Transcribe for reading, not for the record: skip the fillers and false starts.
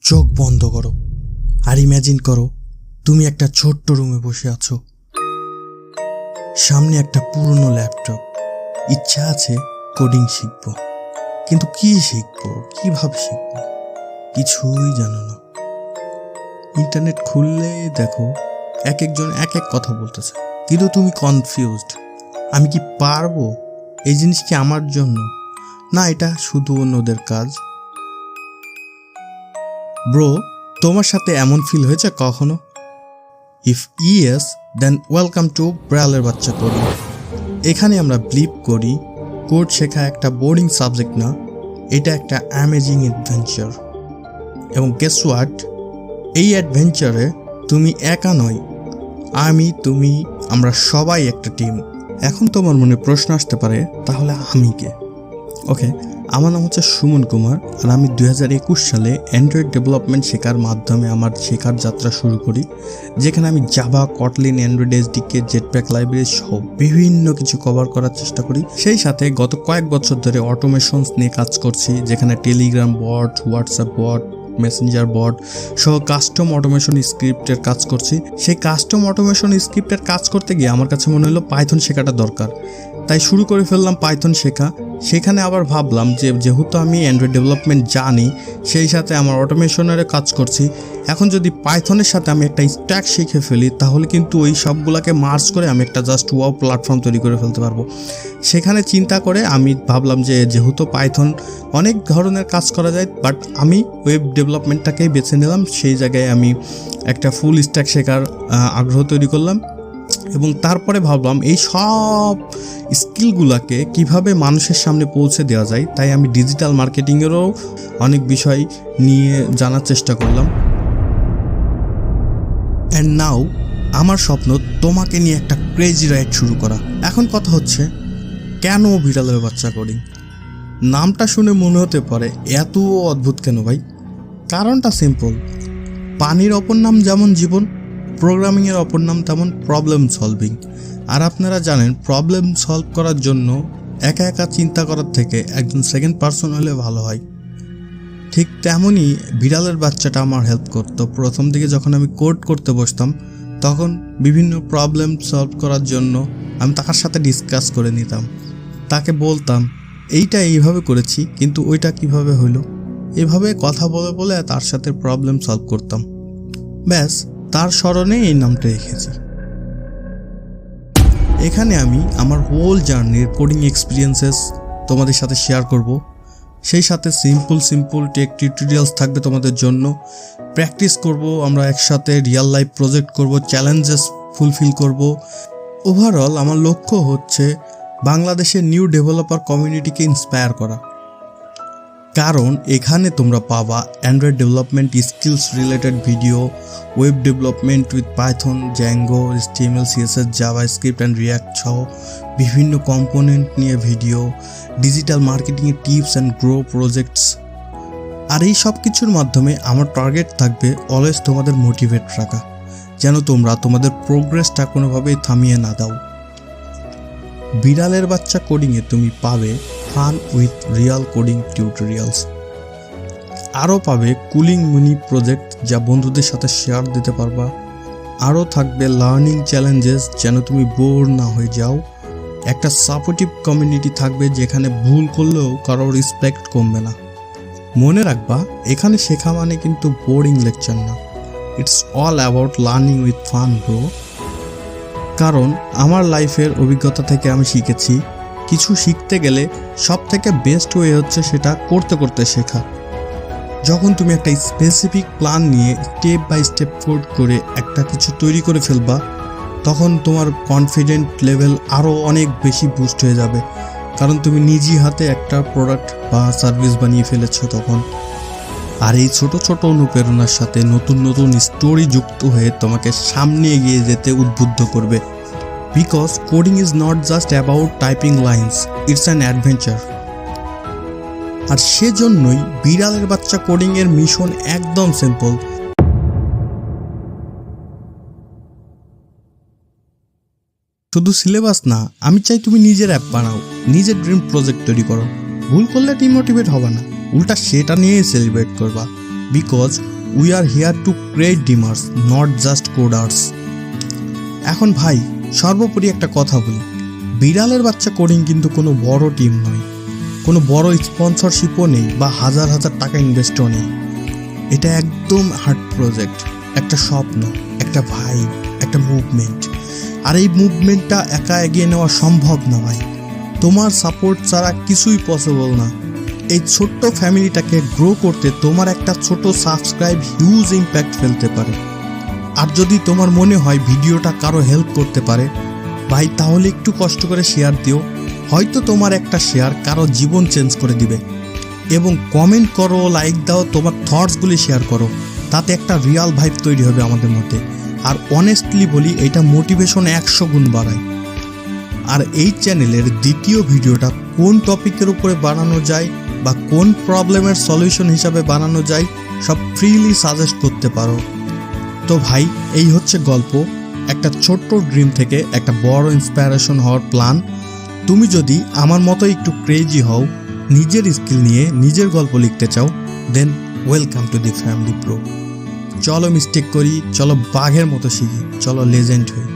চোখ বন্ধ করো আর ইম্যাজিন করো তুমি একটা ছোট্ট রুমে বসে আছো। সামনে একটা পুরনো ল্যাপটপ। ইচ্ছা আছে কোডিং শিখবো, কিন্তু কি শিখবো, কিভাবে শিখবো কিছুই জানো না। ইন্টারনেট খুললে দেখো এক একজন এক এক কথা বলতেছে, কিন্তু তুমি কনফিউজড। আমি কি পারবো? এই জিনিস কি আমার জন্য, না এটা শুধু অন্যদের কাজ? ব্রো, তোমার সাথে এমন ফিল হয়েছে কখনো? If yes, then welcome to বিড়ালের বাচ্চা কোডিং। এখানে আমরা বিলিভ করি কোড শেখা একটা বোরিং সাবজেক্ট না, এটা একটা অ্যামেজিং অ্যাডভেঞ্চার। এবং গেস হোয়াট, এই অ্যাডভেঞ্চারে তুমি একা নয়, আমি, তুমি, আমরা সবাই একটা টিম। এখন তোমার মনে প্রশ্ন আসতে পারে, তাহলে আমি কে? ওকে, আমার নাম হচ্ছে সুমন কুমার, আর আমি 2021 সালে অ্যান্ড্রয়েড ডেভেলপমেন্ট শেখার মাধ্যমে আমার শেখার যাত্রা শুরু করি, যেখানে আমি Java, Kotlin, Android SDK, Jetpack library সহ বিভিন্ন কিছু কভার করার চেষ্টা করি। সেই সাথে গত কয়েক বছর ধরে অটোমেশনস নিয়ে কাজ করছি, যেখানে টেলিগ্রাম বট, হোয়াটসঅ্যাপ বট, মেসেঞ্জার বট সহ কাস্টম অটোমেশন স্ক্রিপ্টের কাজ করছি। সেই কাস্টম অটোমেশন স্ক্রিপ্টের কাজ করতে গিয়ে আমার কাছে মনে হলো পাইথন শেখাটা দরকার, তাই শুরু করে ফেললাম পাইথন শেখা। সেখানে আবার ভাবলাম যে যেহেতু আমি অ্যান্ড্রয়েড ডেভেলপমেন্ট জানি, সেই সাথে আমার অটোমেশনের কাজ করছি, এখন যদি পাইথনের সাথে আমি একটা স্ট্যাক শিখে ফেলি, তাহলে কিন্তু ওই সবগুলোকে মার্জ করে আমি একটা জাস্ট ওয়েব প্ল্যাটফর্ম তৈরি করে ফেলতে পারবো। সেখানে চিন্তা করে আমি ভাবলাম যে যেহেতু পাইথন অনেক ধরনের কাজ করা যায়, বাট আমি ওয়েব ডেভেলপমেন্টটাকেই বেছে নিলাম। সেই জায়গায় আমি একটা ফুল স্ট্যাক শেখার আগ্রহ তৈরি করলাম, এবং তারপরে ভাবলাম এই সব স্কিলগুলোকে কিভাবে মানুষের সামনে পৌঁছে দেওয়া যায়। তাই আমি ডিজিটাল মার্কেটিংয়েরও অনেক বিষয় নিয়ে জানার চেষ্টা করলাম। অ্যান্ড নাও আমার স্বপ্ন তোমাকে নিয়ে একটা ক্রেজি রাইড শুরু করা। এখন কথা হচ্ছে, কেন বিড়ালের বাচ্চা কোডিং? নামটা শুনে মনে হতে পারে এত অদ্ভুত কেন ভাই? কারণটা সিম্পল। পানির অপর নাম যেমন জীবন, প্রোগ্রামিংয়ের অপর নাম তেমন প্রবলেম সলভিং। আর আপনারা জানেন, প্রবলেম সলভ করার জন্য একা একা চিন্তা করার থেকে একজন সেকেন্ড পার্সন হলে ভালো হয়। ঠিক তেমনই বিড়ালের বাচ্চাটা আমার হেল্প করতো। প্রথম দিকে যখন আমি কোড করতে বসতাম, তখন বিভিন্ন প্রবলেম সলভ করার জন্য আমি তার সাথে ডিসকাস করে নিতাম। তাকে বলতাম এইটা এইভাবে করেছি, কিন্তু ওইটা কিভাবে হলো। এভাবে কথা বলে বলে তার সাথে প্রবলেম সলভ করতাম। ব্যাস, তার স্মরণে এই নামটা রেখেছি। এখানে আমি আমার হোল জার্নির কোডিং এক্সপিরিয়েন্সেস তোমাদের সাথে শেয়ার করব। সেই সাথে সিম্পল টেক টিউটোরিয়ালস থাকবে তোমাদের জন্য। প্র্যাকটিস করব, আমরা একসাথে রিয়েল লাইফ প্রজেক্ট করব, চ্যালেঞ্জেস ফুলফিল করব। ওভারঅল আমার লক্ষ্য হচ্ছে বাংলাদেশের নিউ ডেভেলপার কমিউনিটিকে ইন্সপায়ার করা, কারণ এখানে তোমরা পাবা Android development skills related video, web development with Python, Zango, HTML, CSS, JavaScript and react সহ বিভিন্ন কম্পোনেন্ট নিয়ে ভিডিও, ডিজিটাল মার্কেটিংয়ের টিপস অ্যান্ড গ্রো প্রজেক্টস। আর এই সব কিছুর মাধ্যমে আমার টার্গেট থাকবে অলওয়েজ তোমাদের মোটিভেট রাখা, যেন তোমরা তোমাদের প্রোগ্রেসটা কোনোভাবেই থামিয়ে না দাও। বিড়ালের বাচ্চা কোডিংয়ে তুমি পাবে fun with Real coding tutorials, আরও পাবে কুলিং মিনি প্রজেক্ট যা বন্ধুদের সাথে শেয়ার দিতে পারবা, আরও থাকবে লার্নিং চ্যালেঞ্জেস যেন তুমি বোর না হয়ে যাও, একটা সাপোর্টিভ কমিউনিটি থাকবে যেখানে ভুল করলেও কারোর রেসপেক্ট কমবে না। মনে রাখবা, এখানে শেখা মানে কিন্তু বোরিং লেকচার না, it's all about learning with fun bro. কারণ আমার লাইফের অভিজ্ঞতা থেকে আমি শিখেছি, কিছু শিখতে গেলে সব থেকে বেস্ট ওয়ে হচ্ছে সেটা করতে করতে শেখা। যখন তুমি একটা স্পেসিফিক প্ল্যান নিয়ে স্টেপ বাই স্টেপ কোড করে একটা কিছু তৈরি করে ফেলবা, তখন তোমার কনফিডেন্ট লেভেল আরও অনেক বেশি বুস্ট হয়ে যাবে, কারণ তুমি নিজেই হাতে একটা প্রোডাক্ট বা সার্ভিস বানিয়ে ফেলেছো তখন। আর এই ছোট ছোট অনুপ্রেরণার সাথে নতুন নতুন স্টোরি যুক্ত হয়ে তোমাকে সামনে এগিয়ে যেতে উদ্বুদ্ধ করবে। Because coding is not just about typing lines, it's an adventure. আর সেজন্যই বিড়ালের বাচ্চা কোডিংয়ের মিশন একদম সিম্পল। শুধু সিলেবাস না, আমি চাই তুমি নিজের অ্যাপ বানাও, নিজের ড্রিম প্রজেক্ট তৈরি করো। ভুল করলে ডিমোটিভেট হবে না, উল্টা সেটা নিয়েই সেলিব্রেট করবা। Because we are here to create dreamers, not just coders. এখন ভাই সর্বোপরি একটা কথা বলি, বিড়ালের বাচ্চা কোডিং কিন্তু কোনো বড় টিম নয়, কোনো বড় স্পন্সরশিপও নেই বা হাজার হাজার টাকা ইনভেস্টও নেই। এটা একদম হার্ড প্রজেক্ট, একটা স্বপ্ন, একটা ভাইব, একটা মুভমেন্ট। আর এই মুভমেন্টটা একা এগিয়ে নেওয়া সম্ভব না ভাই, তোমার সাপোর্ট ছাড়া কিছুই পসিবল না। এই ছোট্ট ফ্যামিলিটাকে গ্রো করতে তোমার একটা ছোট সাবস্ক্রাইব হিউজ ইম্প্যাক্ট ফেলতে পারে। আর যদি তোমার মনে হয় ভিডিওটা কারো হেল্প করতে পারে ভাই, তাহলে একটু কষ্ট করে শেয়ার দিও। হয়তো তোমার একটা শেয়ার কারো জীবন চেঞ্জ করে দিবে। এবং কমেন্ট করো, লাইক দাও, তোমার থটসগুলি শেয়ার করো, তাতে একটা রিয়াল ভাইব তৈরি হবে আমাদের মধ্যে। আর অনেস্টলি বলি, এটা মোটিভেশন 100 গুণ বাড়ায়। আর এই চ্যানেলের দ্বিতীয় ভিডিওটা কোন টপিকের উপরে বানানো যায় বা কোন প্রবলেমের সলিউশন হিসাবে বানানো যায় সব ফ্রিলি সাজেস্ট করতে পারো। তো ভাই এই হচ্ছে গল্প, একটা ছোট্ট ড্রিম থেকে একটা বড় ইন্সপিরেশন হওয়ার প্ল্যান। তুমি যদি আমার মতো একটু ক্রেজি হও, নিজের স্কিল নিয়ে নিজের গল্প লিখতে চাও, then welcome to the family bro. চলো মিস্টেক করি, চলো বাঘের মতো শিখি, চলো লেজেন্ড হই।